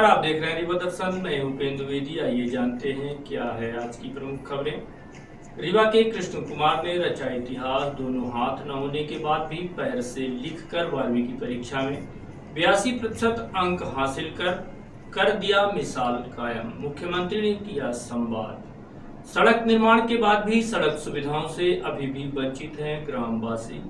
आप देख रहे हैं रीवा दर्शन। मैं उपेंद्र द्विवेदी। आइए जानते हैं क्या है आज की प्रमुख खबरें। रीवा के कृष्ण कुमार ने रचा इतिहास। दोनों हाथ न होने के बाद भी पैर से लिखकर 12वीं की परीक्षा में 82% अंक हासिल कर दिया मिसाल कायम। मुख्यमंत्री ने किया संवाद। सड़क निर्माण के बाद भी सड़क सुविधाओं से अभी भी वंचित हैं ग्रामवासी।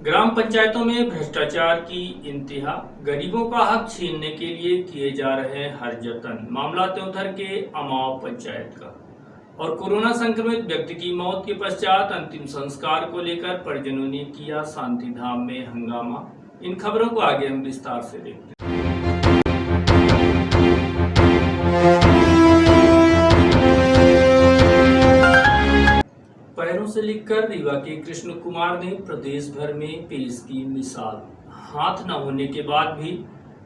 ग्राम पंचायतों में भ्रष्टाचार की इंतहा। गरीबों का हक छीनने के लिए किए जा रहे हैं हर जतन। मामला त्योंथर के अमाव पंचायत का। और कोरोना संक्रमित व्यक्ति की मौत के पश्चात अंतिम संस्कार को लेकर परिजनों ने किया शांति धाम में हंगामा। इन खबरों को आगे हम विस्तार से देखते हैं। पैरों से लिखकर रीवा के कृष्ण कुमार ने प्रदेश भर में पेश की मिसाल। हाथ न होने के बाद भी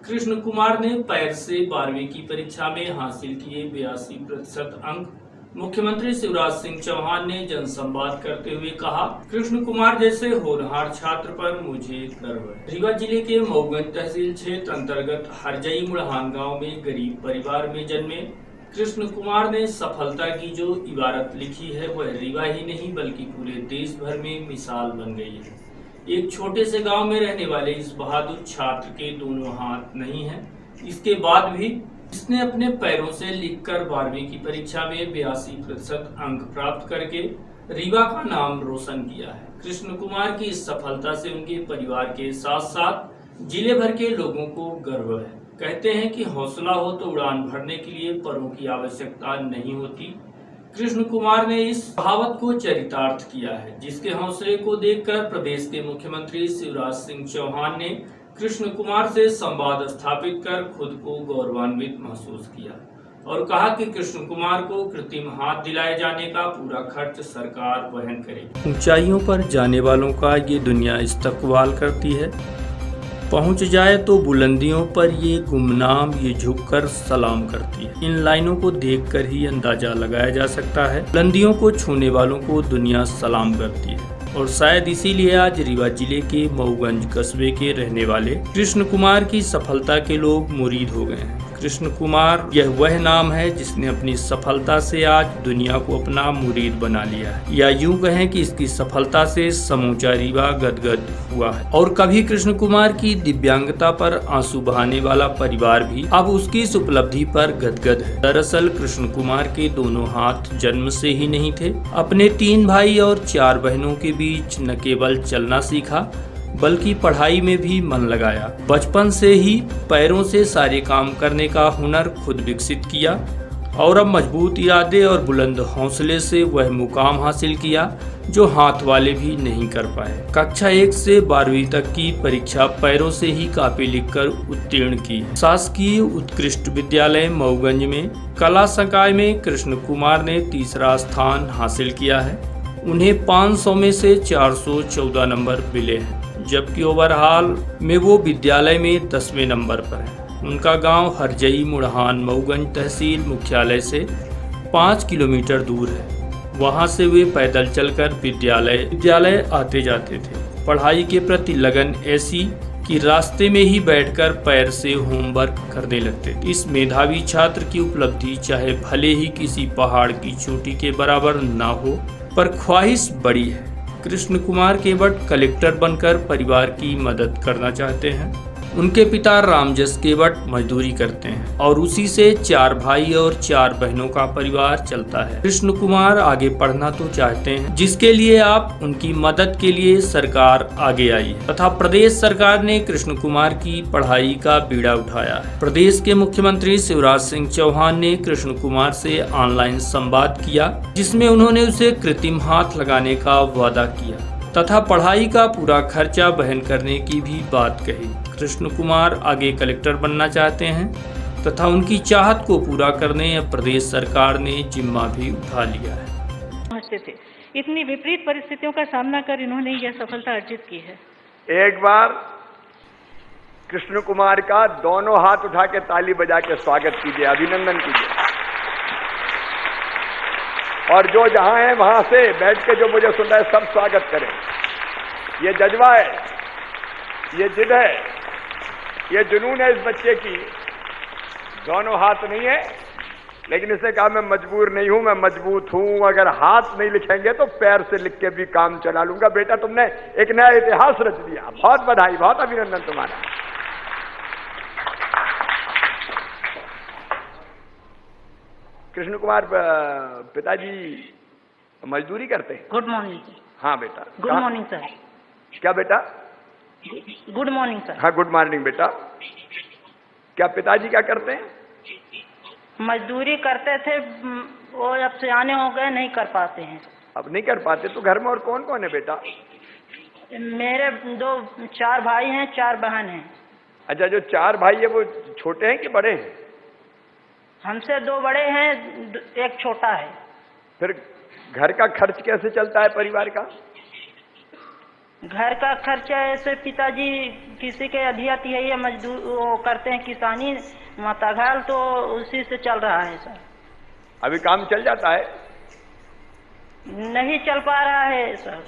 कृष्ण कुमार ने पैर से 12वीं की परीक्षा में हासिल किए 82% अंक। मुख्यमंत्री शिवराज सिंह चौहान ने जनसंवाद करते हुए कहा, कृष्ण कुमार जैसे होनहार छात्र पर मुझे गर्व है। रीवा जिले के मऊगंज तहसील क्षेत्र अंतर्गत हरजई मुड़हान गाँव में गरीब परिवार में जन्मे कृष्ण कुमार ने सफलता की जो इबारत लिखी है वह रीवा ही नहीं बल्कि पूरे देश भर में मिसाल बन गई है। एक छोटे से गांव में रहने वाले इस बहादुर छात्र के दोनों हाथ नहीं हैं। इसके बाद भी इसने अपने पैरों से लिखकर 12वीं की परीक्षा में 82% अंक प्राप्त करके रीवा का नाम रोशन किया है। कृष्ण कुमार की इस सफलता से उनके परिवार के साथ साथ जिले भर के लोगों को गर्व है। कहते हैं कि हौसला हो तो उड़ान भरने के लिए परों की आवश्यकता नहीं होती। कृष्ण कुमार ने इस कहावत को चरितार्थ किया है, जिसके हौसले को देखकर प्रदेश के मुख्यमंत्री शिवराज सिंह चौहान ने कृष्ण कुमार से संवाद स्थापित कर खुद को गौरवान्वित महसूस किया और कहा कि कृष्ण कुमार को कृत्रिम हाथ दिलाए जाने का पूरा खर्च सरकार वहन करेगी। ऊंचाइयों पर जाने वालों का ये दुनिया इस्तकबाल करती है। पहुंच जाए तो बुलंदियों पर ये गुमनाम ये झुककर सलाम करती है। इन लाइनों को देखकर ही अंदाजा लगाया जा सकता है बुलंदियों को छूने वालों को दुनिया सलाम करती है। और शायद इसीलिए आज रीवा जिले के मऊगंज कस्बे के रहने वाले कृष्ण कुमार की सफलता के लोग मुरीद हो गए हैं। कृष्ण कुमार यह वह नाम है जिसने अपनी सफलता से आज दुनिया को अपना मुरीद बना लिया है, या यूं कहें कि इसकी सफलता से समूचा रीवा गदगद हुआ है। और कभी कृष्ण कुमार की दिव्यांगता पर आंसू बहाने वाला परिवार भी अब उसकी इस उपलब्धि पर गदगद है। दरअसल कृष्ण कुमार के दोनों हाथ जन्म से ही नहीं थे। अपने 3 भाई और 4 बहनों के बीच न केवल चलना सीखा बल्कि पढ़ाई में भी मन लगाया। बचपन से ही पैरों से सारे काम करने का हुनर खुद विकसित किया और अब मजबूत इरादे और बुलंद हौसले से वह मुकाम हासिल किया जो हाथ वाले भी नहीं कर पाए। कक्षा 1 से 12वीं तक की परीक्षा पैरों से ही कापी लिखकर उत्तीर्ण की। शासकीय उत्कृष्ट विद्यालय मऊगंज में कला संकाय में कृष्ण कुमार ने 3रा स्थान हासिल किया है। उन्हें 500 में से 414 नंबर मिले हैं, जबकि ओवरऑल में वो विद्यालय में 10वें नंबर पर है। उनका गांव हरजई मुड़हान मऊगंज तहसील मुख्यालय से 5 किलोमीटर दूर है। वहां से वे पैदल चलकर विद्यालय आते जाते थे। पढ़ाई के प्रति लगन ऐसी कि रास्ते में ही बैठकर पैर से होमवर्क करने लगते थे। इस मेधावी छात्र की उपलब्धि चाहे भले ही किसी पहाड़ की चोटी के बराबर ना हो, पर ख्वाहिश बड़ी है। कृष्ण कुमार केवट कलेक्टर बनकर परिवार की मदद करना चाहते हैं। उनके पिता रामजस केवट मजदूरी करते हैं और उसी से 4 भाई और 4 बहनों का परिवार चलता है। कृष्ण कुमार आगे पढ़ना तो चाहते हैं, जिसके लिए आप उनकी मदद के लिए सरकार आगे आई है तथा प्रदेश सरकार ने कृष्ण कुमार की पढ़ाई का बीड़ा उठाया है। प्रदेश के मुख्यमंत्री शिवराज सिंह चौहान ने कृष्ण कुमार से ऑनलाइन संवाद किया, जिसमें उन्होंने उसे कृत्रिम हाथ लगाने का वादा किया तथा पढ़ाई का पूरा खर्चा वहन करने की भी बात कही। कृष्ण कुमार आगे कलेक्टर बनना चाहते हैं तथा उनकी चाहत को पूरा करने प्रदेश सरकार ने जिम्मा भी उठा लिया है। समझते थे, इतनी विपरीत परिस्थितियों का सामना कर इन्होंने यह सफलता अर्जित की है। एक बार कृष्ण कुमार का दोनों हाथ उठा के ताली बजा के स्वागत कीजिए, अभिनंदन कीजिए। और जो जहां है वहां से बैठ के जो मुझे सुन रहा है सब स्वागत करें। ये जज्बा है, ये जिद है, ये जुनून है इस बच्चे की। दोनों हाथ नहीं है, लेकिन इसने कहा मैं मजबूर नहीं हूं, मैं मजबूत हूं। अगर हाथ नहीं लिखेंगे तो पैर से लिख के भी काम चला लूंगा। बेटा तुमने एक नया इतिहास रच दिया, बहुत बधाई, बहुत अभिनंदन तुम्हारा। कृष्ण कुमार पिताजी मजदूरी करते हैं? Good morning. हाँ बेटा। Good morning sir. क्या बेटा? Good morning sir. हाँ गुड मॉर्निंग बेटा। क्या पिताजी क्या करते हैं? मजदूरी करते थे, वो अब सियाने हो गए, नहीं कर पाते हैं। अब नहीं कर पाते तो घर में और कौन कौन है बेटा? मेरे 4 भाई हैं, 4 बहन हैं। अच्छा, जो 4 भाई है वो छोटे हैं कि बड़े हैं? हमसे 2 बड़े हैं, 1 छोटा है। फिर घर का खर्च कैसे चलता है परिवार का? घर का खर्चा ऐसे पिताजी किसी के अधिया तिहैया मजदूर वो करते हैं, किसानी माताघाल, तो उसी से चल रहा है सर। अभी काम चल जाता है? नहीं चल पा रहा है सर।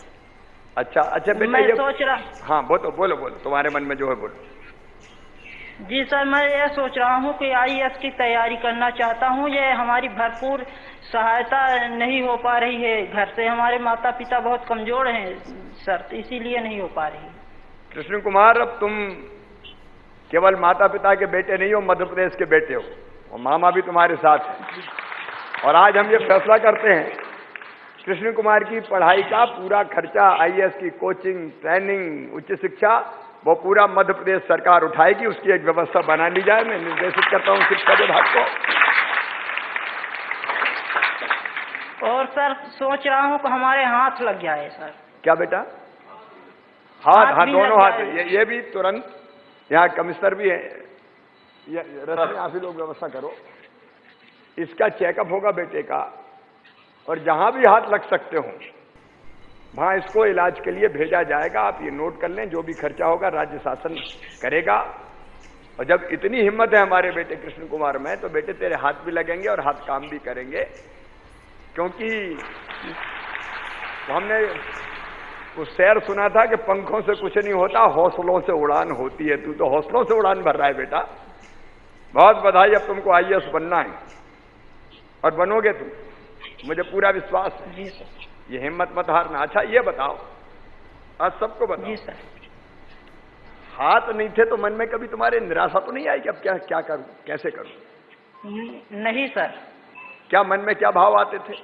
अच्छा अच्छा बेटा, मैं ये सोच रहा। हाँ बोलो बोलो बोलो, तुम्हारे मन में जो है बोलो। जी सर, मैं ये सोच रहा हूँ कि IAS की तैयारी करना चाहता हूँ। ये हमारी भरपूर सहायता नहीं हो पा रही है घर से। हमारे माता पिता बहुत कमजोर हैं सर, इसीलिए नहीं हो पा रही। कृष्ण कुमार, अब तुम केवल माता पिता के बेटे नहीं हो, मध्य प्रदेश के बेटे हो, और मामा भी तुम्हारे साथ है। और आज हम ये फैसला करते हैं, कृष्ण कुमार की पढ़ाई का पूरा खर्चा, IAS की कोचिंग, ट्रेनिंग, उच्च शिक्षा, वो पूरा मध्य प्रदेश सरकार उठाएगी। उसकी एक व्यवस्था बना ली जाए। मैं निर्देशित करता हूँ शिक्षा विभाग को। और सर सोच रहा हूँ कि हमारे हाथ लग जाए सर। क्या बेटा? हाथ? हाँ भी दोनों लग हाथ। जाए। ये भी तुरंत, यहाँ कमिश्नर भी है, रस्म आप ही लोग व्यवस्था करो। इसका चेकअप होगा बेटे का, और जहां भी हाथ लग सकते हो वहां इसको इलाज के लिए भेजा जाएगा। आप ये नोट कर लें, जो भी खर्चा होगा राज्य शासन करेगा। और जब इतनी हिम्मत है हमारे बेटे कृष्ण कुमार में, तो बेटे तेरे हाथ भी लगेंगे और हाथ काम भी करेंगे। क्योंकि हमने उस शेर सुना था कि पंखों से कुछ नहीं होता, हौसलों से उड़ान होती है। तू तो हौसलों से उड़ान भर रहा है बेटा, बहुत बधाई। अब तुमको IAS बनना है और बनोगे तुम, मुझे पूरा विश्वास है। जी सर। ये हिम्मत मत हारना। अच्छा ये बताओ, आज सबको बताओ, जी सर। हाथ नहीं थे तो मन में कभी तुम्हारे निराशा तो नहीं आई कि अब क्या करूं, कैसे करूं? नहीं सर। क्या मन में क्या भाव आते थे?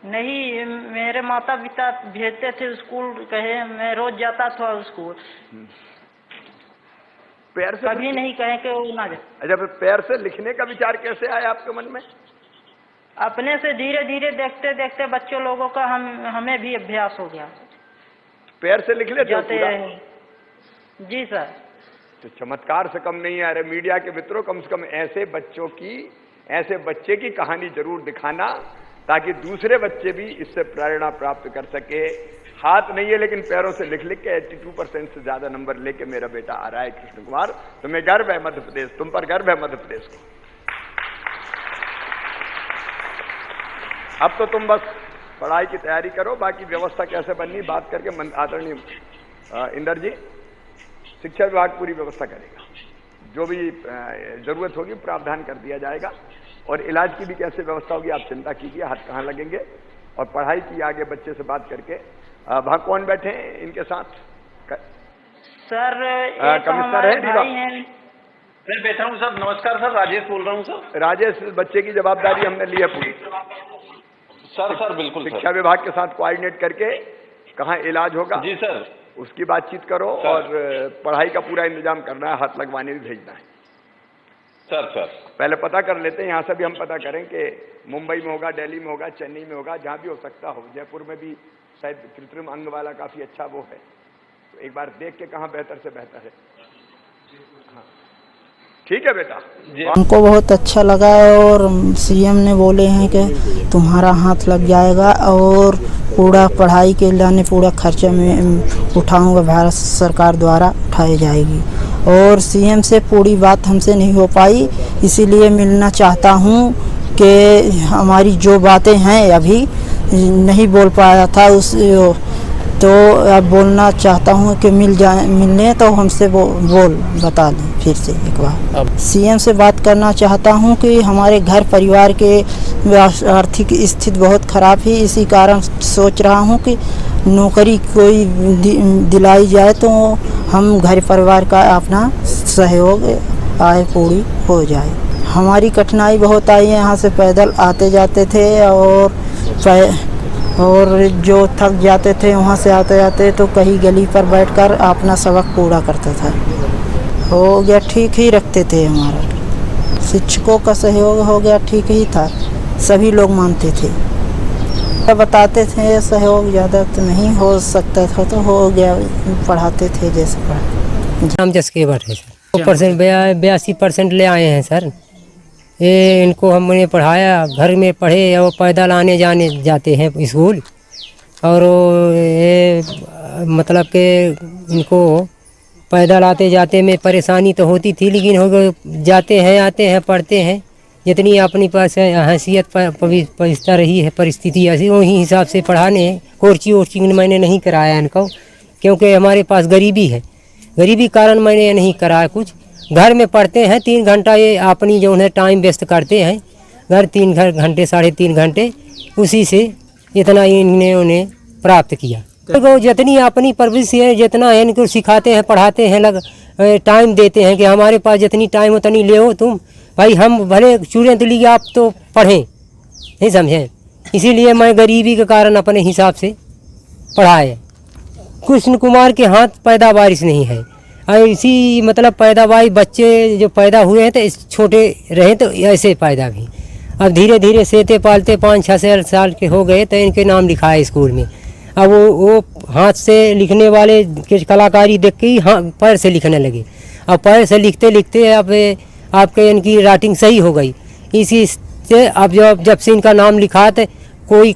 नहीं, मेरे माता पिता भेजते थे स्कूल, कहे मैं रोज जाता था स्कूल। पैर से कभी नहीं कहे कि वो ना जाए। अच्छा, फिर पैर से लिखने का विचार कैसे आया आपके मन में? अपने से धीरे धीरे देखते देखते बच्चों लोगों का हमें भी अभ्यास हो गया। पैर से लिख लेते हो जाते पूरा? रहे। जी सर। तो चमत्कार से कम नहीं है। अरे मीडिया के मित्रों, कम से कम ऐसे बच्चे की कहानी जरूर दिखाना, ताकि दूसरे बच्चे भी इससे प्रेरणा प्राप्त कर सके। हाथ नहीं है लेकिन पैरों से लिख लिख के 82% से ज्यादा नंबर लेके मेरा बेटा आ रहा है कृष्ण कुमार। तुम्हें गर्व है मध्य प्रदेश, तुम पर गर्व है मध्य प्रदेश को। अब तो तुम बस पढ़ाई की तैयारी करो, बाकी व्यवस्था कैसे बननी बात करके आदरणीय इंदर जी, शिक्षा विभाग पूरी व्यवस्था करेगा। जो भी जरूरत होगी प्रावधान कर दिया जाएगा। और इलाज की भी कैसे व्यवस्था होगी आप चिंता कीजिए, हाथ कहाँ लगेंगे। और पढ़ाई की आगे बच्चे से बात करके, वहां कौन बैठे हैं इनके साथ? सर कमिश्नर है भाई हैं। मैं बैठा हूँ सर। नमस्कार सर, राजेश बोल रहा हूँ सर। राजेश, बच्चे की जवाबदारी हमने ली है पूरी। सर बिल्कुल सर। शिक्षा विभाग के साथ कोऑर्डिनेट करके कहाँ इलाज होगा जी सर, उसकी बातचीत करो। और पढ़ाई का पूरा इंतजाम करना है, हाथ लगवाने भी भेजना है। सर पहले पता कर लेते हैं, यहाँ से भी हम पता करें कि मुंबई में होगा, दिल्ली में होगा, चेन्नई में होगा, जहाँ भी हो सकता हो। जयपुर में भी शायद कृत्रिम अंग वाला काफी अच्छा वो है, तो एक बार देख के कहाँ बेहतर से बेहतर है। हाँ ठीक है बेटा। हमको बहुत अच्छा लगा और CM ने बोले हैं कि तुम्हारा हाथ लग जाएगा और पूरा पढ़ाई के लिए पूरा खर्चा में उठाऊंगा, भारत सरकार द्वारा उठाई जाएगी। और CM से पूरी बात हमसे नहीं हो पाई, इसीलिए मिलना चाहता हूं कि हमारी जो बातें हैं अभी नहीं बोल पाया था, तो अब बोलना चाहता हूँ कि मिलने तो हमसे बोल बता दें फिर से एक बार। सीएम से बात करना चाहता हूँ कि हमारे घर परिवार के आर्थिक स्थिति बहुत ख़राब है, इसी कारण सोच रहा हूँ कि नौकरी कोई दिलाई जाए तो हम घर परिवार का अपना सहयोग आय पूरी हो जाए। हमारी कठिनाई बहुत आई है, यहाँ से पैदल आते जाते थे और जो थक जाते थे वहाँ से आते जाते तो कहीं गली पर बैठकर अपना सबक पूरा करता था। हो गया ठीक ही रखते थे, हमारा शिक्षकों का सहयोग हो गया ठीक ही था, सभी लोग मानते थे, बताते थे सहयोग ज़्यादा तो नहीं हो सकता था तो हो गया, पढ़ाते थे जैसे पढ़ा। हम जस के बैठे सर 82% ले आए हैं सर। ये इनको हमने पढ़ाया, घर में पढ़े और पैदल आने जाने जाते हैं स्कूल, और ये मतलब के इनको पैदल आते जाते में परेशानी तो होती थी, लेकिन हो जाते हैं आते हैं पढ़ते हैं, जितनी अपनी पास हैसियत परिस्थिति रही है परिस्थिति ऐसी वही हिसाब से पढ़ाने। कोचिंग मैंने नहीं कराया इनको, क्योंकि हमारे पास गरीबी है, गरीबी कारण मैंने नहीं कराया कुछ। घर में पढ़ते हैं 3 घंटा, ये अपनी जो है टाइम वेस्ट करते हैं घर 3 घंटे 3.5 घंटे, उसी से इतना इन्होंने प्राप्त किया। तो जितनी अपनी परवरिश है जितना है इनको सिखाते हैं पढ़ाते हैं, टाइम देते हैं कि हमारे पास जितनी टाइम उतनी ले हो तुम भाई, हम भले स्टूडेंट लिए आप तो पढ़ें, नहीं समझें। इसीलिए मैं गरीबी के कारण अपने हिसाब से पढ़ाए। कृष्ण कुमार के हाथ पैदावार नहीं है, इसी मतलब पैदावार बच्चे जो पैदा हुए हैं तो छोटे रहे तो ऐसे पैदा भी, अब धीरे धीरे सेते पालते 5-6 साल के हो गए तो इनके नाम लिखाए स्कूल में। अब वो हाथ से लिखने वाले की कलाकारी देख के ही पैर से लिखने लगे। अब पैर से लिखते लिखते अब आपके इनकी राइटिंग सही हो गई, इसी से अब जब से इनका नाम लिखा तो कोई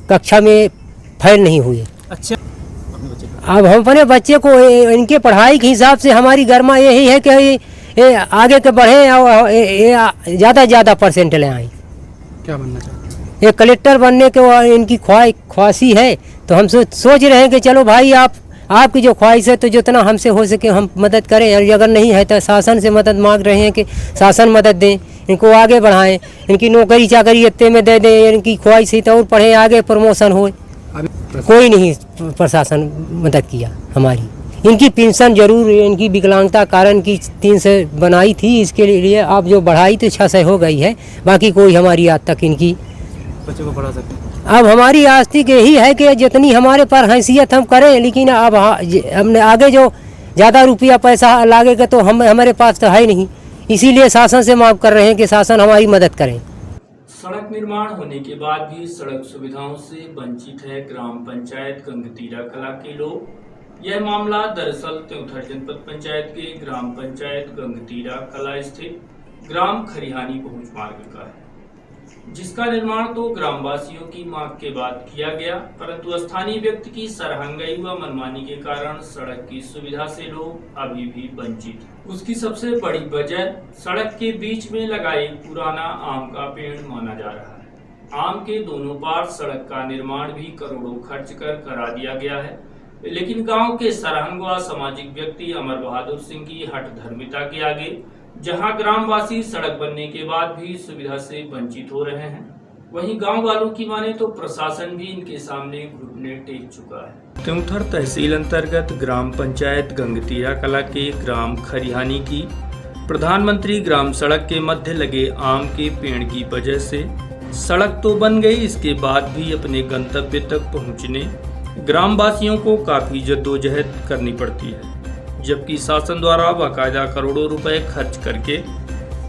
कक्षा में फेल नहीं हुए। अच्छा, अब हम अपने बच्चे को इनके पढ़ाई के हिसाब से हमारी गर्मा यही है कि ये आगे के बढ़े और ज़्यादा ज़्यादा परसेंट ले आए। क्या बनना चाहते हैं? ये कलेक्टर बनने के इनकी ख्वाहिश है, तो हम सोच रहे हैं कि चलो भाई आपकी जो ख्वाहिश है तो जितना हमसे हो सके हम मदद करें, और अगर नहीं है तो शासन से मदद मांग रहे हैं कि शासन मदद दें, इनको आगे बढ़ाएं, इनकी नौकरी चाकरी इतने में दे दें, इनकी ख्वाहिश है तो और पढ़े आगे प्रमोशन हो। कोई नहीं प्रशासन मदद किया हमारी। इनकी पेंशन जरूर, इनकी विकलांगता कारण की 300 बनाई थी, इसके लिए आप जो बढ़ाई तो 600 हो गई है, बाकी कोई हमारी आज तक इनकी बच्चों को पढ़ा सकते हैं। अब हमारी आस्तिक यही है कि जितनी हमारे पर हैसियत हम करें, लेकिन अब हमने आगे जो ज़्यादा रुपया पैसा लागेगा तो हमारे पास तो है नहीं, इसीलिए शासन से मांग कर रहे हैं कि शासन हमारी मदद करें। सड़क निर्माण होने के बाद भी सड़क सुविधाओं से वंचित है ग्राम पंचायत गंगतीरा कला के लोग। यह मामला दरअसल त्योंथर जनपद पंचायत के ग्राम पंचायत गंगतीरा कला स्थित ग्राम खरिहानी पहुंच मार्ग का है, जिसका निर्माण तो ग्रामवासियों की मांग के बाद किया गया, परंतु स्थानीय व्यक्ति की सरहंगाई व मनमानी के कारण सड़क की सुविधा से लोग अभी भी वंचित हैं। उसकी सबसे बड़ी वजह सड़क के बीच में लगा एक पुराना आम का पेड़ माना जा रहा है। आम के दोनों पार सड़क का निर्माण भी करोड़ों खर्च कर करा दिया गया है, लेकिन गांव के सरहंग व सामाजिक व्यक्ति अमर बहादुर सिंह की हठ धर्मिता के आगे जहां ग्रामवासी सड़क बनने के बाद भी सुविधा से वंचित हो रहे हैं, वहीं गांव वालों की माने तो प्रशासन भी इनके सामने घुटने टेक चुका है। त्योंथर तहसील अंतर्गत ग्राम पंचायत गंगतीरा कला के ग्राम खरिहानी की प्रधानमंत्री ग्राम सड़क के मध्य लगे आम के पेड़ की वजह से सड़क तो बन गई, इसके बाद भी अपने गंतव्य तक पहुंचने ग्रामवासियों को काफी जद्दोजहद करनी पड़ती है, जबकि शासन द्वारा बाकायदा करोड़ों रुपए खर्च करके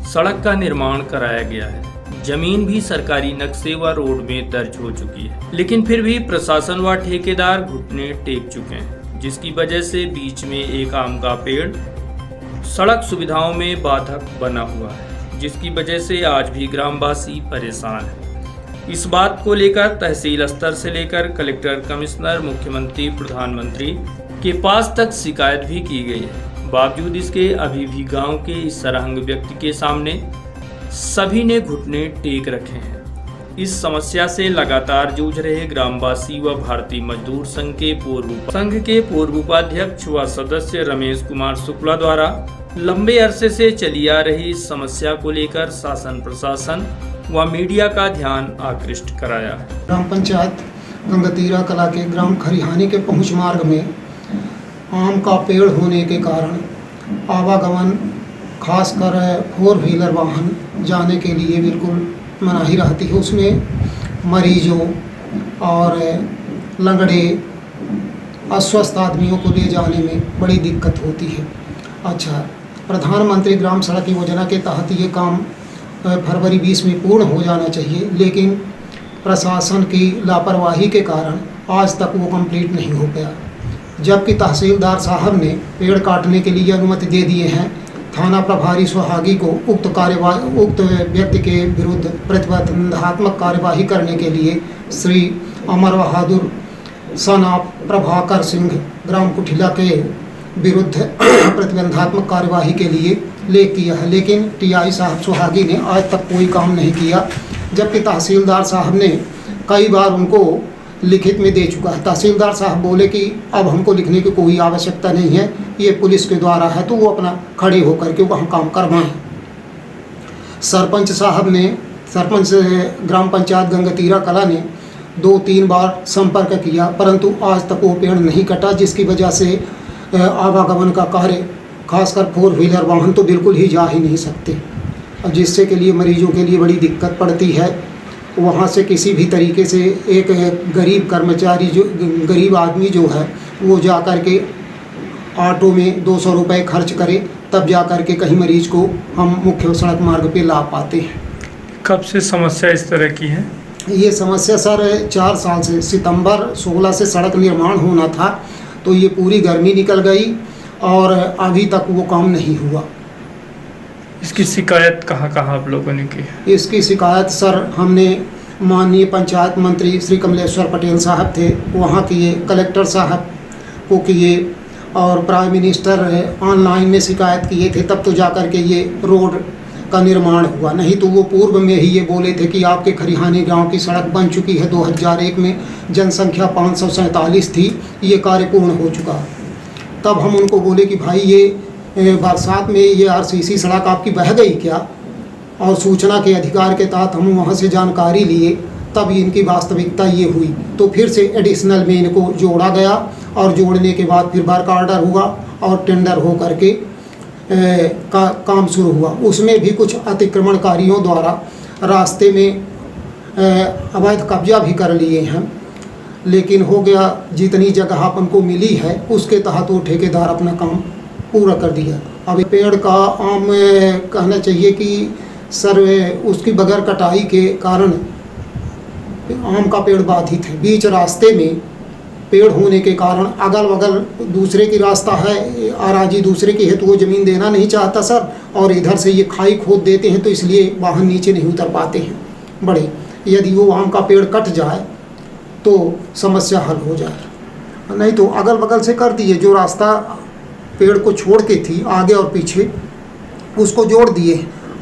सड़क का निर्माण कराया गया है। जमीन भी सरकारी नक्शे व रोड में दर्ज हो चुकी है, लेकिन फिर भी प्रशासन व ठेकेदार घुटने टेक चुके हैं, जिसकी वजह से बीच में एक आम का पेड़ सड़क सुविधाओं में बाधक बना हुआ है, जिसकी वजह से आज भी ग्रामवासी परेशान है। इस बात को लेकर तहसील स्तर से लेकर कलेक्टर, कमिश्नर, मुख्यमंत्री, प्रधानमंत्री के पास तक शिकायत भी की गई है। बावजूद इसके अभी भी गांव के इस सरहंग व्यक्ति के सामने सभी ने घुटने टेक रखे हैं। इस समस्या से लगातार जूझ रहे ग्रामवासी व भारतीय मजदूर संघ के पूर्व उपाध्यक्ष व सदस्य रमेश कुमार शुक्ला द्वारा लंबे अरसे से चली आ रही इस समस्या को लेकर शासन प्रशासन व मीडिया का ध्यान आकृष्ट कराया है। ग्राम पंचायत गंगतीरा कला के ग्राम खरिहानी के पहुंच मार्ग में आम का पेड़ होने के कारण आवागमन खासकर 4 व्हीलर वाहन जाने के लिए बिल्कुल मनाही रहती है। उसमें मरीजों और लंगड़े अस्वस्थ आदमियों को ले जाने में बड़ी दिक्कत होती है। अच्छा, प्रधानमंत्री ग्राम सड़क योजना के तहत ये काम फरवरी 20 में पूर्ण हो जाना चाहिए, लेकिन प्रशासन की लापरवाही के कारण आज तक वो कंप्लीट नहीं हो पाया। जबकि तहसीलदार साहब ने पेड़ काटने के लिए अनुमति दे दिए हैं, थाना प्रभारी सुहागी को उक्त व्यक्ति के विरुद्ध प्रतिबंधात्मक कार्यवाही करने के लिए श्री अमर बहादुर सना प्रभाकर सिंह ग्राम कुठिला के विरुद्ध प्रतिबंधात्मक कार्यवाही के लिए लेख किया है, लेकिन टीआई साहब सुहागी ने आज तक कोई काम नहीं किया। जबकि तहसीलदार साहब ने कई बार उनको लिखित में दे चुका है। तहसीलदार साहब बोले कि अब हमको लिखने की कोई आवश्यकता नहीं है, ये पुलिस के द्वारा है, तो वो अपना खड़े होकर के वहाँ काम करवाएं। सरपंच ग्राम पंचायत गंगतीरा कला ने 2-3 बार संपर्क किया, परंतु आज तक वो पेड़ नहीं कटा, जिसकी वजह से आवागमन का कार्य खासकर 4 व्हीलर वाहन तो बिल्कुल ही जा ही नहीं सकते, और जिससे के लिए मरीजों के लिए बड़ी दिक्कत पड़ती है। वहाँ से किसी भी तरीके से एक गरीब कर्मचारी गरीब आदमी जो है वो जा कर के ऑटो में 200 रुपये खर्च करे, तब जा कर के कहीं मरीज को हम मुख्य सड़क मार्ग पे ला पाते हैं। कब से समस्या इस तरह की है? ये समस्या सर 4 साल से, सितंबर 16 से सड़क निर्माण होना था, तो ये पूरी गर्मी निकल गई और अभी तक वो काम नहीं हुआ। इसकी शिकायत कहाँ आप लोगों ने की? इसकी शिकायत सर हमने माननीय पंचायत मंत्री श्री कमलेश्वर पटेल साहब थे, वहाँ किए, कलेक्टर साहब को किए, और प्राइम मिनिस्टर ऑनलाइन में शिकायत किए थे, तब तो जाकर के ये रोड का निर्माण हुआ। नहीं तो वो पूर्व में ही ये बोले थे कि आपके खरिहानी गांव की सड़क बन चुकी है, 2001 में जनसंख्या 547 थी, ये कार्य पूर्ण हो चुका। तब हम उनको बोले कि भाई ये बरसात में ये आरसीसी सड़क आपकी बह गई क्या, और सूचना के अधिकार के तहत हम वहाँ से जानकारी लिए, तब इनकी वास्तविकता ये हुई। तो फिर से एडिशनल में इनको जोड़ा गया, और जोड़ने के बाद फिर वर्क ऑर्डर हुआ और टेंडर हो करके काम शुरू हुआ। उसमें भी कुछ अतिक्रमणकारियों द्वारा रास्ते में अवैध कब्जा भी कर लिए हैं, लेकिन हो गया जितनी जगह अपन को मिली है उसके तहत वो ठेकेदार अपना काम पूरा कर दिया। अब पेड़ का आम कहना चाहिए कि सर उसकी बगैर कटाई के कारण आम का पेड़ बाधित है। बीच रास्ते में पेड़ होने के कारण अगल बगल दूसरे की रास्ता है, आराजी दूसरे की है, तो वो ज़मीन देना नहीं चाहता सर, और इधर से ये खाई खोद देते हैं, तो इसलिए वाहन नीचे नहीं उतर पाते हैं बड़े। यदि वो आम का पेड़ कट जाए तो समस्या हल हो जाए, नहीं तो अगल बगल से कर दिए। जो रास्ता पेड़ को छोड़ के थी आगे और पीछे, उसको जोड़ दिए।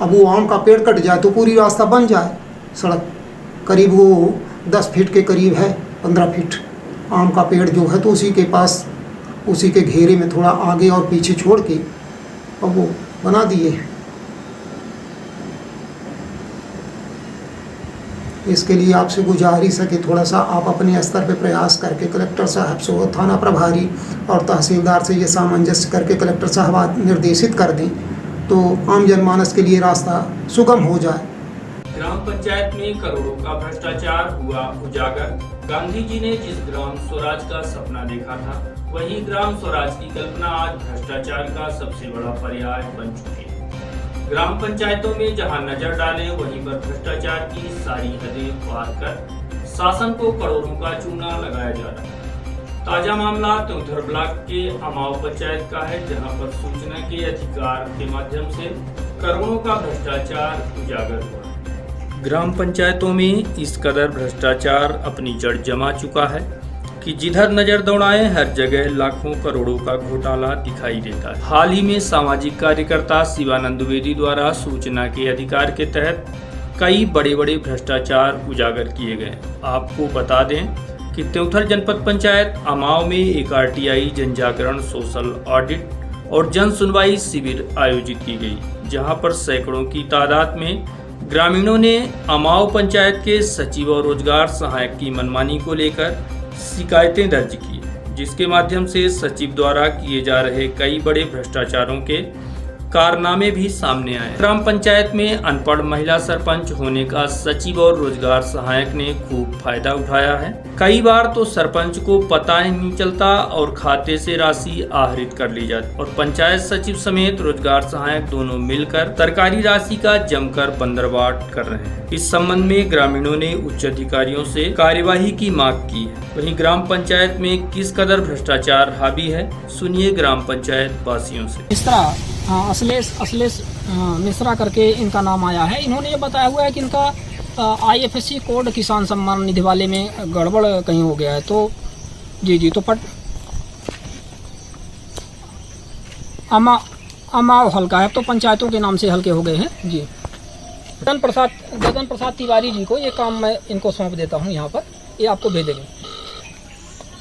अब वो आम का पेड़ कट जाए तो पूरी रास्ता बन जाए। सड़क करीब वो 10 फीट के करीब है, 15 फीट आम का पेड़ जो है, तो उसी के पास, उसी के घेरे में थोड़ा आगे और पीछे छोड़ के अब वो बना दिए। इसके लिए आपसे गुजारिश है कि थोड़ा सा आप अपने स्तर पे प्रयास करके कलेक्टर साहब से, थाना प्रभारी और तहसीलदार से ये सामंजस्य करके कलेक्टर साहब निर्देशित कर दें, तो आम जनमानस के लिए रास्ता सुगम हो जाए। ग्राम पंचायत में करोड़ों का भ्रष्टाचार हुआ उजागर। गांधी जी ने जिस ग्राम स्वराज का सपना देखा था, वही ग्राम स्वराज की कल्पना आज भ्रष्टाचार का सबसे बड़ा पर्याय बन चुकी है। ग्राम पंचायतों में जहां नजर डालें वहीं पर भ्रष्टाचार की सारी हदें पार कर शासन को करोड़ों का चूना लगाया जा रहा है। ताजा मामला त्योंथर ब्लॉक के अमाव पंचायत का है, जहां पर सूचना के अधिकार के माध्यम से करोड़ों का भ्रष्टाचार उजागर हुआ। ग्राम पंचायतों में इस कदर भ्रष्टाचार अपनी जड़ जमा चुका है कि जिधर नजर दौड़ाएं हर जगह लाखों करोड़ों का घोटाला दिखाई देता है। हाल ही में सामाजिक कार्यकर्ता शिवानंद द्विवेदी द्वारा सूचना के अधिकार के तहत कई बड़े बड़े भ्रष्टाचार उजागर किए गए। आपको बता दें कि त्योंथर जनपद पंचायत अमाव में एक RTI जन जागरण, सोशल ऑडिट और जन सुनवाई शिविर आयोजित की गई, जहां पर सैकड़ों की तादाद में ग्रामीणों ने अमाव पंचायत के सचिव और रोजगार सहायक की मनमानी को लेकर शिकायतें दर्ज की, जिसके माध्यम से सचिव द्वारा किए जा रहे कई बड़े भ्रष्टाचारों के कारनामे भी सामने आए। ग्राम पंचायत में अनपढ़ महिला सरपंच होने का सचिव और रोजगार सहायक ने खूब फायदा उठाया है। कई बार तो सरपंच को पता ही नहीं चलता और खाते से राशि आहरित कर ली जाती और पंचायत सचिव समेत रोजगार सहायक दोनों मिलकर सरकारी राशि का जमकर बंदरबाट कर रहे हैं। इस संबंध में ग्रामीणों ने उच्च अधिकारियों से कार्यवाही की मांग की है। वहीं ग्राम पंचायत में किस कदर भ्रष्टाचार हावी है, सुनिए ग्राम पंचायत वासियों से। इस तरह अश्लेष मिश्रा करके इनका नाम आया है। इन्होंने ये बताया हुआ है कि इनका IFSC कोड किसान सम्मान निधि वाले में गड़बड़ कहीं हो गया है। तो जी तो अमाव हल्का है, तो पंचायतों के नाम से हल्के हो गए हैं जी। गगन प्रसाद तिवारी जी को ये काम मैं इनको सौंप देता हूँ, यहाँ पर ये आपको भेजेंगे।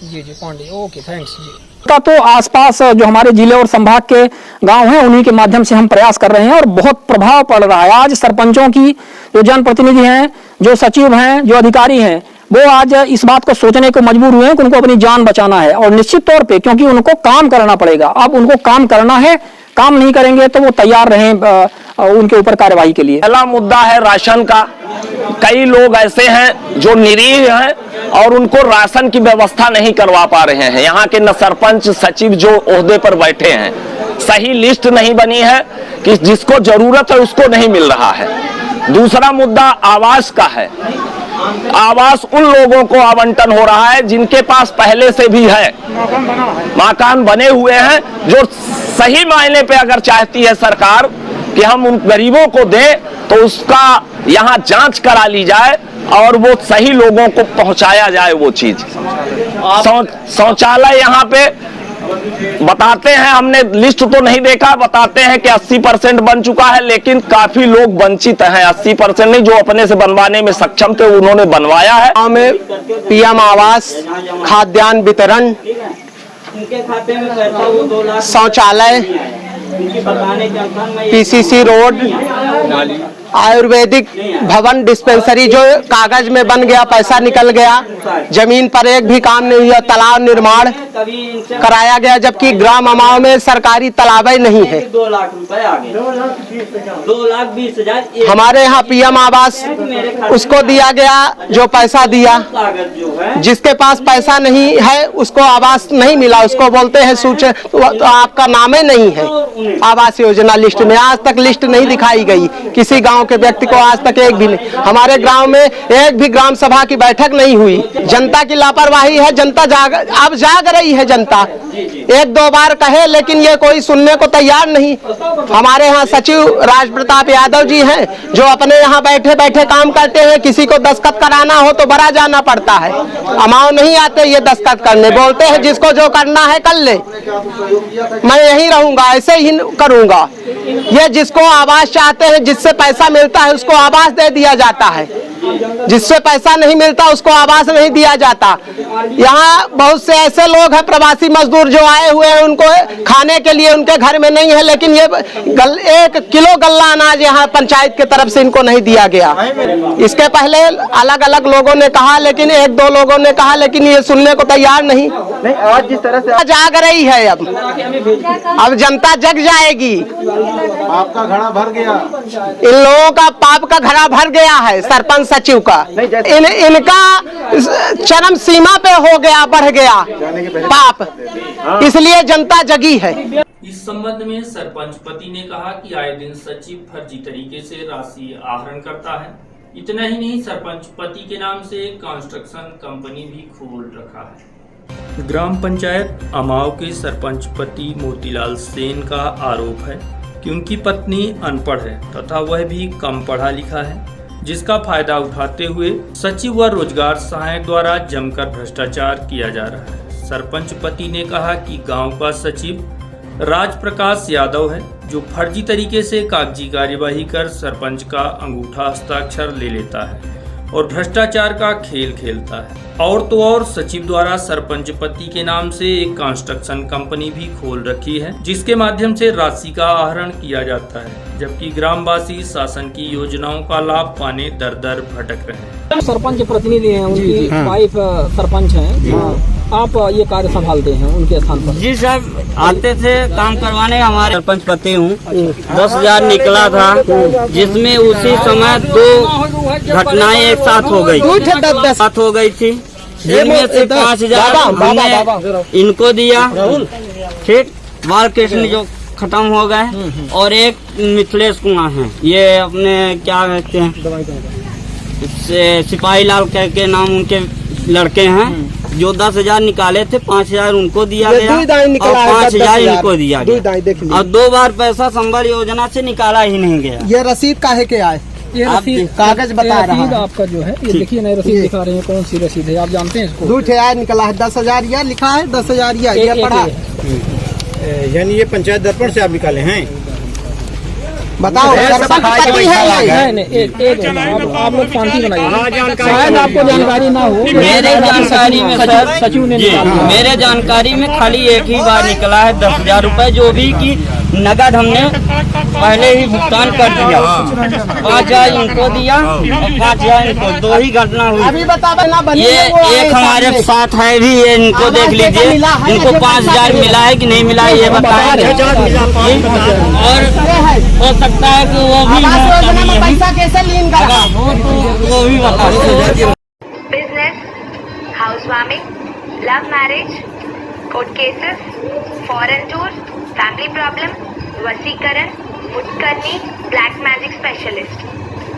जी पांडे, ओके, थैंक्स जी। तो आसपास जो हमारे जिले और संभाग के गांव हैं, उन्हीं के माध्यम से हम प्रयास कर रहे हैं और बहुत प्रभाव पड़ रहा है। आज सरपंचों की जो जनप्रतिनिधि हैं, जो सचिव हैं, जो अधिकारी हैं, वो आज इस बात को सोचने को मजबूर हुए हैं कि उनको अपनी जान बचाना है और निश्चित तौर पे, क्योंकि उनको काम करना पड़ेगा। अब उनको काम करना है, काम नहीं करेंगे तो वो तैयार रहें उनके ऊपर कार्रवाई के लिए। पहला मुद्दा है राशन का। कई लोग ऐसे हैं जो निरीह हैं और उनको राशन की व्यवस्था नहीं करवा पा रहे हैं। यहाँ के न सरपंच सचिव जो ओहदे पर बैठे हैं, सही लिस्ट नहीं बनी है कि जिसको जरूरत है उसको नहीं मिल रहा है। दूसरा मुद्दा आवास का है। आवास उन लोगों को आवंटन हो रहा है जिनके पास पहले से भी है, मकान बने हुए हैं, जो सही मायने पे अगर चाहती है सरकार कि हम उन गरीबों को दें तो उसका यहाँ जांच करा ली जाए और वो सही लोगों को पहुंचाया जाए वो चीज। शौचालय यहाँ पे बताते हैं, हमने लिस्ट तो नहीं देखा, बताते हैं कि 80% बन चुका है, लेकिन काफी लोग वंचित हैं। 80% नहीं, जो अपने से बनवाने में सक्षम थे उन्होंने बनवाया है। गाँव में PM आवास, खाद्यान्न वितरण, शौचालय, PCC रोड, आयुर्वेदिक भवन, डिस्पेंसरी जो कागज में बन गया, पैसा निकल गया, जमीन पर एक भी काम नहीं हुआ। तालाब निर्माण कराया गया, जबकि ग्राम अमाव में सरकारी तालाबें नहीं है। 2 लाख रुपए आ गए, 2,20,000। हमारे यहाँ PM आवास उसको दिया गया जो पैसा दिया, जिसके पास पैसा नहीं है उसको आवास नहीं मिला। उसको बोलते हैं सूचे, तो आपका नाम ही नहीं है आवास योजना लिस्ट में। आज तक लिस्ट नहीं दिखाई गई किसी गांव के व्यक्ति को, आज तक एक भी नहीं। हमारे गांव में एक भी ग्राम सभा की बैठक नहीं हुई। जनता की लापरवाही है। जनता अब जाग रही है। जनता 1-2 बार कहे, लेकिन ये कोई सुनने को तैयार नहीं। हमारे यहाँ सचिव राज प्रताप यादव जी हैं, जो अपने यहाँ बैठे बैठे काम करते हैं। किसी को दस्तखत कराना हो तो बड़ा जाना पड़ता है, अमाव नहीं आते ये दस्तखत करने। बोलते हैं जिसको जो करना है कर ले, मैं यहीं रहूंगा, ऐसे ही करूंगा। ये जिसको आवास चाहते हैं, जिससे पैसा मिलता है उसको आवास दे दिया जाता है, जिससे पैसा नहीं मिलता उसको आवास नहीं दिया जाता। यहाँ बहुत से ऐसे लोग हैं प्रवासी मजदूर जो आए हुए हैं, उनको खाने के लिए उनके घर में नहीं है, लेकिन ये 1 किलो गल्ला अनाज यहाँ पंचायत की तरफ से इनको नहीं दिया गया। इसके पहले अलग अलग लोगों ने कहा, लेकिन 1-2 लोगों ने कहा, लेकिन ये सुनने को तैयार नहीं। आज जिस तरह से जाग रही है, अब जनता जग जाएगी। आपका घड़ा भर गया, इन लोगों का पाप का घड़ा भर गया है। सरपंच सचिव का इनका चरम सीमा पे हो गया, बढ़ गया पाप, इसलिए जनता जगी है। इस संबंध में सरपंच पति ने कहा कि आए दिन सचिव फर्जी तरीके से राशि आहरण करता है। इतना ही नहीं, सरपंच पति के नाम से कंस्ट्रक्शन कंपनी भी खोल रखा है। ग्राम पंचायत अमाव के सरपंच पति मोतीलाल सेन का आरोप है कि उनकी पत्नी अनपढ़ है तथा वह भी कम पढ़ा लिखा है, जिसका फायदा उठाते हुए सचिव व रोजगार सहायक द्वारा जमकर भ्रष्टाचार किया जा रहा है। सरपंच पति ने कहा कि गांव का सचिव राजप्रकाश यादव है, जो फर्जी तरीके से कागजी कार्यवाही कर सरपंच का अंगूठा हस्ताक्षर ले लेता है और भ्रष्टाचार का खेल खेलता है। और तो और सचिव द्वारा सरपंच पति के नाम से एक कंस्ट्रक्शन कंपनी भी खोल रखी है, जिसके माध्यम से राशि का आहरण किया जाता है, जबकि ग्रामवासी शासन की योजनाओं का लाभ पाने दर दर भटक रहे हैं। सरपंच प्रतिनिधि हैं, उनकी वाइफ सरपंच हैं। आप ये कार्य संभालते हैं उनके स्थान पर? जी साहब, आते थे काम करवाने। हमारे सरपंच पति हूँ। 10,000 निकला था, जिसमें उसी समय 2 घटनाएं एक साथ हो गई थी, जिनमें से 5,000 हमने इनको दिया, ठीक, बालकृष्ण जो खत्म हो गए, और एक मिथिलेश कुमार हैं, ये अपने क्या कहते हैं, सिपाही लाल के नाम उनके लड़के हैं, जो 10,000 निकाले थे, 5,000 उनको दिया गया और 5,000 इनको दिया गया, और 2 बार पैसा संबल योजना से निकाला ही नहीं गया। ये रसीद काहे के आए? ये रसीद कागज बता रहा है आपका जो है, ये देखिए नई रसीद दिखा रहे हैं। कौन सी रसीद है आप जानते हैं इसको? 2 आय निकला है, 10,000 यह लिखा है, 10,000 यह पढ़ा। यानी ये पंचायत दर्पण से आप निकाले हैं? बताओ, सरपंच पति है ये? आप लोग शांति बनाइए, शायद आपको जानकारी ना हो। मेरे जानकारी में सर, सचिव ने मेरे जानकारी में खाली एक ही बार निकला है 10,000 रुपए, जो भी की नगद हमने पहले ही भुगतान कर दिया। 5,000 इनको दिया और 5,000 इनको, 2 ही घटना हुई। अभी बता देना, ये एक हमारे साथ है भी, ये इनको देख लीजिए, इनको 5,000 मिला है कि नहीं मिला है ये बताएं। और हो सकता है कि वो भी पैसा कैसे लीन करा, वो भी बता। Business, house warming, love marriage, court cases, foreign tour, family problem, वसीकरण, मुटकरनी, ब्लैक मैजिक स्पेशलिस्ट,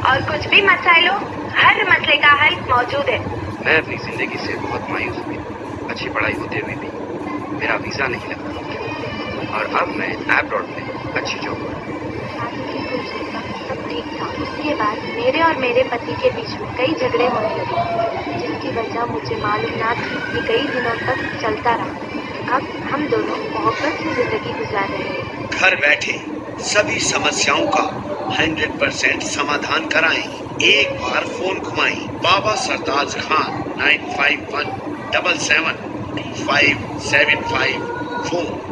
और कुछ भी मसाइलों, हर मसले का हल मौजूद है। मैं अपनी जिंदगी से बहुत मायूस हुई। अच्छी पढ़ाई होते हुए भी मेरा वीजा नहीं लगा, और अब मैं एब्रॉड में अच्छी जॉब कर रहा हूँ। सब ठीक था। उसके बाद मेरे और मेरे पति के बीच में कई झगड़े होने लगे, जिसकी वजह मुझे मालूम ना थी कि कई दिनों तक चलता रहा। अब हम दोनों मोहब्बत से जिंदगी गुजार रहे हैं। घर बैठे सभी समस्याओं का 100% समाधान कराएं। एक बार फोन घुमाएं। बाबा सरताज खान 9517725754।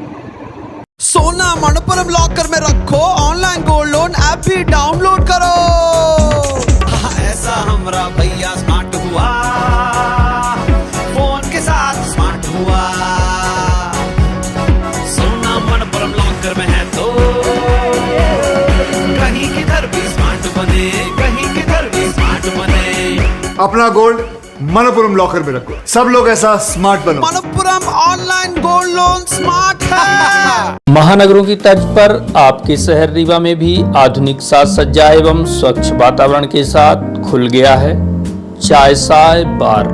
सोना मनपुरम लॉकर में रखो, ऑनलाइन गोल्ड लोन ऐप भी डाउनलोड करो। ऐसा हमरा भैया स्मार्ट हुआ, फोन के साथ स्मार्ट हुआ। सोना मनपुरम लॉकर में है तो कहीं किधर भी स्मार्ट बने, कहीं किधर भी स्मार्ट बने। अपना गोल्ड मनपुरम लॉकर में रखो, सब लोग ऐसा स्मार्ट बनो। Manappuram online gold loan smart है। महानगरों की तर्ज पर आपके शहर रीवा में भी आधुनिक साज सज्जा एवं स्वच्छ वातावरण के साथ खुल गया है चाय साय बार।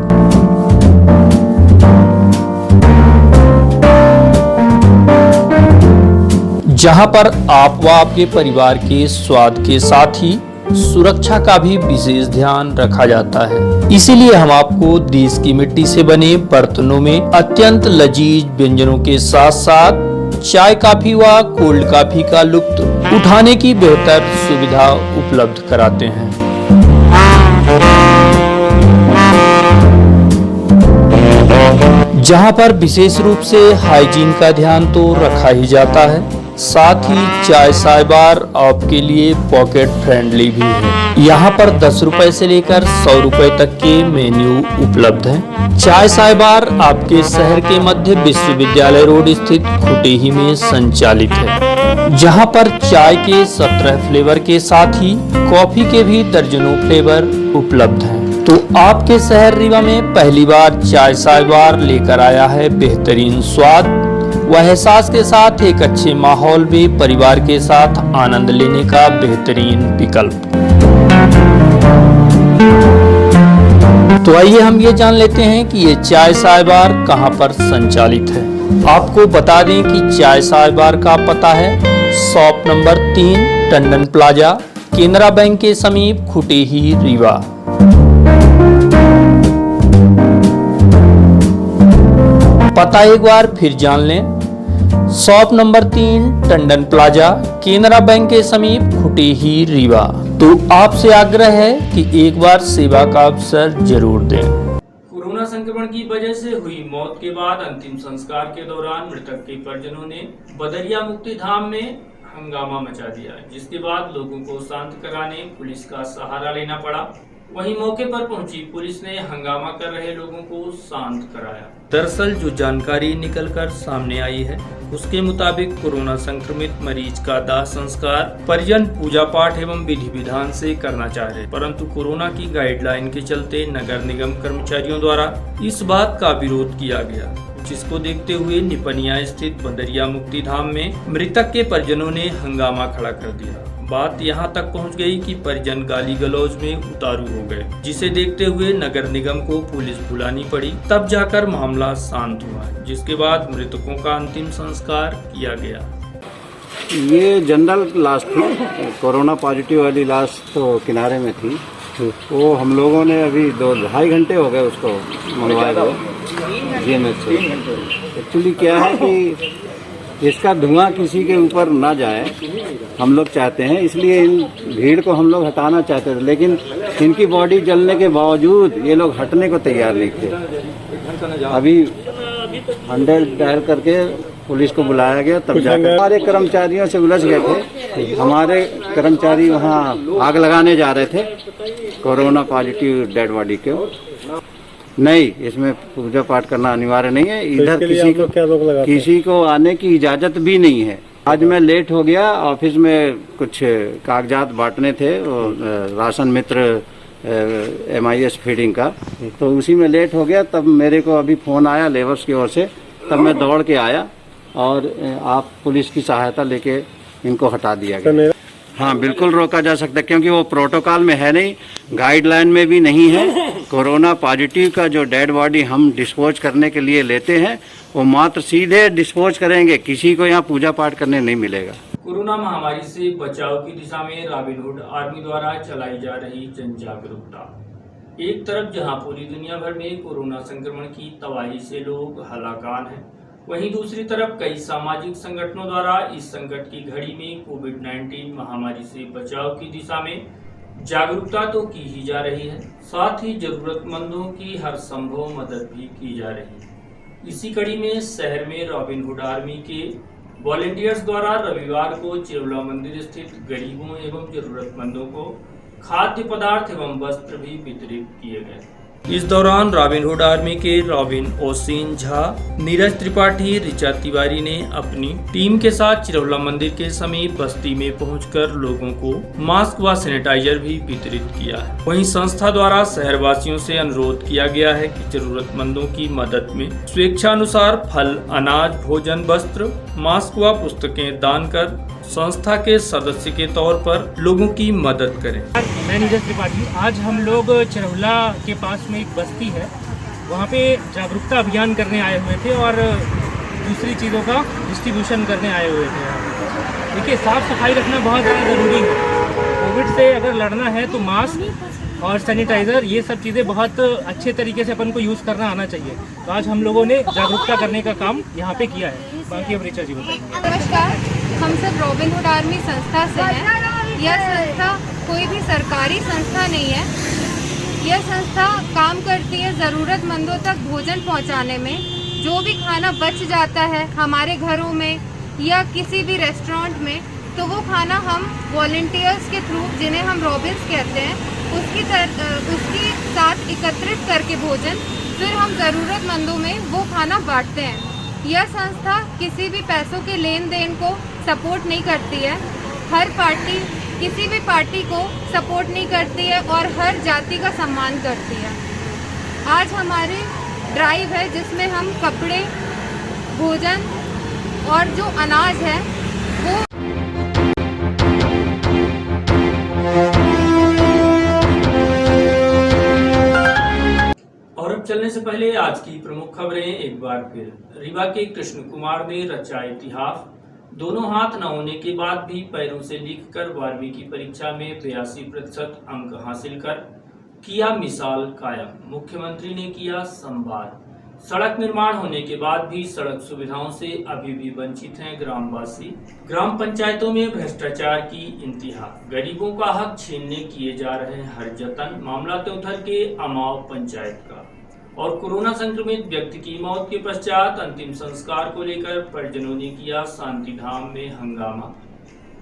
जहां पर आप व आपके परिवार के स्वाद के साथ ही सुरक्षा का भी विशेष ध्यान रखा जाता है। इसीलिए हम आपको देश की मिट्टी से बने बर्तनों में अत्यंत लजीज व्यंजनों के साथ साथ चाय कॉफी व कोल्ड कॉफी का लुत्फ उठाने की बेहतर सुविधा उपलब्ध कराते हैं। जहां पर विशेष रूप से हाइजीन का ध्यान तो रखा ही जाता है, साथ ही चाय साय बार आपके लिए पॉकेट फ्रेंडली भी है। यहाँ पर 10 रुपए से लेकर 100 रुपए तक के मेन्यू उपलब्ध हैं। चाय साय बार आपके शहर के मध्य विश्वविद्यालय रोड स्थित खुटेही में संचालित है, जहाँ पर चाय के 17 फ्लेवर के साथ ही कॉफी के भी दर्जनों फ्लेवर उपलब्ध हैं। तो आपके शहर रीवा में पहली बार चाय साय बार लेकर आया है बेहतरीन स्वाद व एहसास के साथ एक अच्छे माहौल में परिवार के साथ आनंद लेने का बेहतरीन विकल्प। तो आइए हम ये जान लेते हैं कि ये चाय साय बार कहाँ पर संचालित है। आपको बता दें कि चाय साय बार का पता है shop number 3 Tandon plaza, Canara bank के समीप, खुटेही, रीवा। पता एक बार फिर जान लें, shop number 3 Tandon plaza, Canara bank के समीप, खुटेही, रीवा। तो आपसे आग्रह है कि एक बार सेवा का अवसर जरूर दें। कोरोना संक्रमण की वजह से हुई मौत के बाद अंतिम संस्कार के दौरान मृतक के परिजनों ने बदरिया मुक्ति धाम में हंगामा मचा दिया, जिसके बाद लोगों को शांत कराने पुलिस का सहारा लेना पड़ा। वहीं मौके पर पहुंची पुलिस ने हंगामा कर रहे लोगों को शांत कराया। दरअसल जो जानकारी निकलकर सामने आई है उसके मुताबिक कोरोना संक्रमित मरीज का दाह संस्कार परिजन पूजा पाठ एवं विधि विधान से करना चाह रहे, परंतु कोरोना की गाइडलाइन के चलते नगर निगम कर्मचारियों द्वारा इस बात का विरोध किया गया, जिसको देखते हुए निपनिया स्थित बदरिया मुक्ति धाम में मृतक के परिजनों ने हंगामा खड़ा कर दिया। बात यहां तक पहुंच गई कि परिजन गाली गलौज में उतारू हो गए, जिसे देखते हुए नगर निगम को पुलिस बुलानी पड़ी। तब जाकर मामला शांत हुआ, जिसके बाद मृतकों का अंतिम संस्कार किया गया। ये जनरल लाश थी, कोरोना पॉजिटिव वाली लाश तो किनारे में थी। वो हम लोगों ने अभी 2-2.5 घंटे हो गए उसको मंगवाए हुए GMH से। एक्चुअली क्या है कि इसका धुआं किसी के ऊपर ना जाए, हम लोग चाहते हैं, इसलिए इन भीड़ को हम लोग हटाना चाहते थे, लेकिन इनकी बॉडी जलने के बावजूद ये लोग हटने को तैयार नहीं थे। अभी 100 डायल करके पुलिस को बुलाया गया, तब जाकर हमारे कर्मचारियों से उलझ गए थे। हमारे कर्मचारी वहाँ आग लगाने जा रहे थे कोरोना पॉजिटिव डेड बॉडी के। नहीं, इसमें पूजा पाठ करना अनिवार्य नहीं है। इधर किसी को आने की इजाजत भी नहीं है। आज मैं लेट हो गया, ऑफिस में कुछ कागजात बांटने थे, राशन मित्र MIS फीडिंग का, तो उसी में लेट हो गया। तब मेरे को अभी फोन आया लेबर्स की ओर से, तब मैं दौड़ के आया और आप पुलिस की सहायता लेके इनको हटा दिया गया। हाँ, बिल्कुल रोका जा सकता है, क्योंकि वो प्रोटोकॉल में है नहीं, गाइडलाइन में भी नहीं है। कोरोना पॉजिटिव का जो डेड बॉडी हम डिस्पोज करने के लिए लेते हैं, वो मात्र सीधे डिस्पोज करेंगे, किसी को यहाँ पूजा पाठ करने नहीं मिलेगा। कोरोना महामारी से बचाव की दिशा में रॉबिनहुड आर्मी द्वारा चलाई जा रही जन जागरूकता। एक तरफ जहां पूरी दुनिया भर में कोरोना संक्रमण की तबाही से लोग हलाकान हैं, वहीं दूसरी तरफ कई सामाजिक संगठनों द्वारा इस संकट की घड़ी में कोविड-19 महामारी से बचाव की दिशा में जागरूकता तो की ही जा रही है, साथ ही जरूरतमंदों की हर संभव मदद भी की जा रही है। इसी कड़ी में शहर में रॉबिनहुड आर्मी के वॉलंटियर्स द्वारा रविवार को चिरौला मंदिर स्थित गरीबों एवं जरूरतमंदों को खाद्य पदार्थ एवं वस्त्र भी वितरित किए गए। इस दौरान रॉबिनहुड आर्मी के रॉबिन ओसिन झा, नीरज त्रिपाठी, ऋचा तिवारी ने अपनी टीम के साथ चिरौला मंदिर के समीप बस्ती में पहुंचकर लोगों को मास्क व सैनिटाइजर भी वितरित किया है। वहीं संस्था द्वारा शहरवासियों से अनुरोध किया गया है कि जरूरतमंदों की मदद में स्वेच्छानुसार फल, अनाज, भोजन, वस्त्र, मास्क व पुस्तकें दान कर संस्था के सदस्य के तौर पर लोगों की मदद करें। मैं नीरज त्रिपाठी, आज हम लोग चिरौला के पास में एक बस्ती है, वहाँ पे जागरूकता अभियान करने आए हुए थे और दूसरी चीज़ों का डिस्ट्रीब्यूशन करने आए हुए थे। देखिए, साफ़ सफाई रखना बहुत ज़्यादा ज़रूरी है। कोविड से अगर लड़ना है तो मास्क और सैनिटाइज़र, ये सब चीज़ें बहुत अच्छे तरीके से अपन को यूज़ करना आना चाहिए। तो आज हम लोगों ने जागरूकता करने का काम यहाँ पे किया है। बाकी अब ऋचा जी बताएंगे। नमस्कार, हम सब रॉबिनहुड आर्मी संस्था से हैं। यह संस्था कोई भी सरकारी संस्था नहीं है। यह संस्था काम करती है ज़रूरतमंदों तक भोजन पहुंचाने में। जो भी खाना बच जाता है हमारे घरों में या किसी भी रेस्टोरेंट में, तो वो खाना हम वॉलंटियर्स के थ्रू, जिन्हें हम रॉबिन्स कहते हैं, उसकी साथ एकत्रित करके भोजन फिर हम ज़रूरतमंदों में वो खाना बांटते हैं। यह संस्था किसी भी पैसों के लेन देन को सपोर्ट नहीं करती है। हर पार्टी किसी भी पार्टी को सपोर्ट नहीं करती है और हर जाति का सम्मान करती है। आज हमारे ड्राइव है जिसमें हम कपड़े, भोजन और जो अनाज है वो चलने से पहले आज की प्रमुख खबरें एक बार फिर। रीवा के कृष्ण कुमार ने रचा इतिहास। दोनों हाथ न होने के बाद भी पैरों से लिखकर 12वीं की परीक्षा में 82% अंक हासिल कर किया मिसाल कायम। मुख्यमंत्री ने किया संवाद। सड़क निर्माण होने के बाद भी सड़क सुविधाओं से अभी भी वंचित हैं ग्रामवासी। ग्राम पंचायतों में भ्रष्टाचार की इंतहा, गरीबों का हक छीनने किए जा रहे हैं हर जतन। मामला त्योंथर के अमाव पंचायत का और कोरोना संक्रमित व्यक्ति की मौत के पश्चात अंतिम संस्कार को लेकर परिजनों ने किया शांति धाम में हंगामा।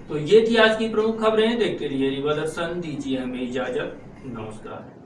तो ये थी आज की प्रमुख खबरें। देखते रहिए रिवा दर्शन, दीजिए हमें इजाजत। नमस्कार।